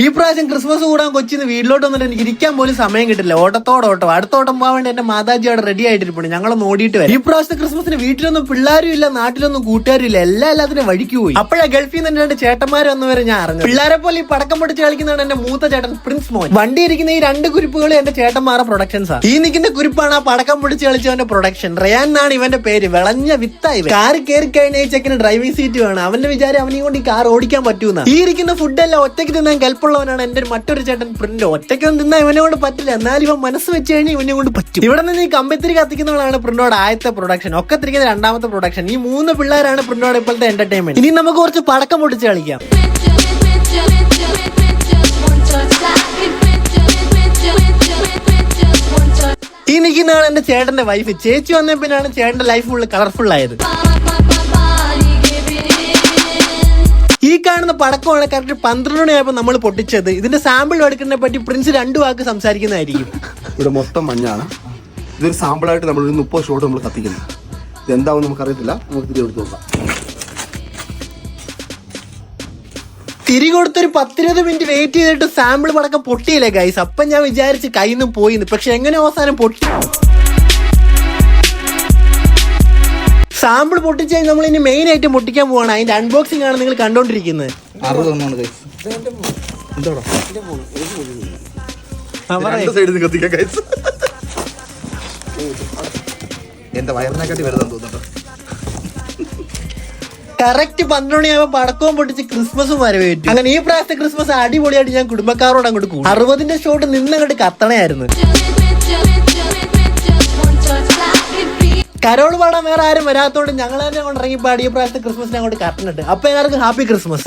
ഈ പ്രാവശ്യം ക്രിസ്മസ് കൂടാൻ കൊച്ചിന്ന് വീട്ടിലോട്ട് വന്നിട്ട് എനിക്ക് ഇരിക്കാൻ പോലും സമയം കിട്ടില്ല. ഓട്ടത്തോടോട്ടം. അടുത്തോട്ടം പോകാൻ വേണ്ടി എന്റെ മാതാജി അവിടെ റെഡി ആയിട്ടിരിപ്പുണ്ട്. ഞങ്ങളൊന്ന് ഓടിയിട്ട് വരും. ഈ പ്രാവശ്യത്തെ ക്രിസ്മസിന് വീട്ടിലൊന്നും പിള്ളേരും ഇല്ല, നാട്ടിലൊന്നും കൂട്ടുകാരും ഇല്ല. എല്ലാത്തിനും വഴിക്ക് പോയി. അപ്പോഴാ ഗൾഫിൽ നിന്ന് രണ്ട് ചേട്ടന്മാർ വന്നവരെ ഞാൻ അറിഞ്ഞു. പിള്ളേരെ പോലെ ഈ പടക്കം പൊട്ടിച്ച് കളിക്കുന്നതാണ് എന്റെ മൂത്ത ചേട്ടൻ പ്രിൻസ് മോൻ. വണ്ടി ഇരിക്കുന്ന ഈ രണ്ട് കുരിപ്പുകളും എന്റെ ചേട്ടന്മാരുടെ പ്രൊഡക്ഷൻസാ. ഈ നിൽക്കുന്ന കുരിപ്പാണ് ആ പടക്കം പൊട്ടിച്ച് കളിച്ചവന്റെ പ്രൊഡക്ഷൻ. റയാൻ എന്നാണ് ഇവന്റെ പേര്. വിളഞ്ഞ വിത്തായി. കാർ കയറി കഴിഞ്ഞ ഈ ചെക്കിന് ഡ്രൈവിംഗ് സീറ്റ് വേണം. അവന്റെ വിചാരം അവനെയും കൊണ്ട് ഈ കാർ ഓടിക്കാൻ പറ്റൂന്ന. ഈ ഇരിക്കുന്ന ഫുഡെല്ലാം ഒറ്റയ്ക്ക് തിന്നാൻ കെൽപ്പുള്ളവനാണ് എന്റെ മറ്റൊരു ചേട്ടൻ പ്രിന്റോ. ഒറ്റയ്ക്കൊന്നും തിന്നാൻ ഇവനെ കൊണ്ട് പറ്റില്ല. എന്നാലും ഇവൻ മനസ്സ് വെച്ച് കഴിഞ്ഞാൽ ഇവനെ കൊണ്ട് പറ്റും. ഇവിടെ നിന്ന് ഈ കമ്പിത്തിരി കത്തിക്കുന്നവളാണ് പ്രിന്റോട് ആദ്യത്തെ പ്രൊഡക്ഷൻ. ഒക്കെ തിരിക്കുന്ന രണ്ടാമത്തെ പ്രൊഡക്ഷൻ. ഈ 3 പിള്ളേരാണ് പ്രിന്റോട് ഇപ്പോഴത്തെ എന്റർടൈൻമെന്റ്. ഇനി നമുക്ക് കുറച്ച് പടക്കം പൊട്ടിച്ച് കളിക്കാം. ഈ നിൽക്കുന്നതാണ് എന്റെ ചേട്ടന്റെ വൈഫ്. ചേച്ചി വന്ന പിന്നാണ് ചേട്ടന്റെ ലൈഫ് ഫുള്ള് കളർഫുൾ ആയത്. ഈ കാണുന്ന പടക്കമാണ് കറക്റ്റ് 12 മണിയായപ്പോൾ നമ്മൾ പൊട്ടിച്ചത്. ഇതിന്റെ സാമ്പിൾ എടുക്കുന്നതിനെ പറ്റി പ്രിൻസ് 2 വാക്ക് സംസാരിക്കുന്നതായിരിക്കും. ഇവിടെ മൊത്തം മഞ്ഞാണ്. ഇതൊരു സാമ്പിളായിട്ട് നമ്മൾ 30 ഷോട്ട് നമ്മൾ കത്തിക്കുന്നു. ഇതെന്താവും നമുക്കറിയത്തില്ല. നമുക്ക് തിരി എടുത്ത് നോക്കാം. തിരി കൊടുത്തൊരു 10-20 മിനിറ്റ് വെയിറ്റ് ചെയ്തിട്ട് സാമ്പിൾ പടക്കം പൊട്ടിയില്ലേ ഗൈസ്. അപ്പം ഞാൻ വിചാരിച്ച് കയ്യിൽ നിന്ന് പോയിന്ന്. പക്ഷെ എങ്ങനെ അവസാനം പൊട്ടി. സാമ്പിൾ പൊട്ടിച്ച് നമ്മൾ ഇനി മെയിൻ ആയിട്ട് പൊട്ടിക്കാൻ പോവാണ്. അതിന്റെ അൺബോക്സിംഗ് ആണ് നിങ്ങൾ കണ്ടോണ്ടിരിക്കുന്നത്. കറക്റ്റ് 12 മണിയാകുമ്പോൾ പടക്കവും പൊട്ടിച്ച് ക്രിസ്മസും വരവേറ്റു. അങ്ങനെ ഈ പ്രാവശ്യത്തെ ക്രിസ്മസ് അടിപൊളിയായിട്ട് ഞാൻ കുടുംബക്കാരോട് അങ്ങോട്ട് കൂടും. 60ന്റെ ഷോട്ട് നിന്നങ്ങോട്ട് കത്തണയായിരുന്നു. കരോൾ പാടാൻ വേറെ ആരും വരാത്തോണ്ട് ഞങ്ങൾ തന്നെ അങ്ങോട്ട് ഇറങ്ങി പാടി ഈ പ്രാവശ്യത്തെ ക്രിസ്മസിനെ അങ്ങോട്ട് കറക്റ്റ്. അപ്പൊ എല്ലാവർക്കും ഹാപ്പി ക്രിസ്മസ്.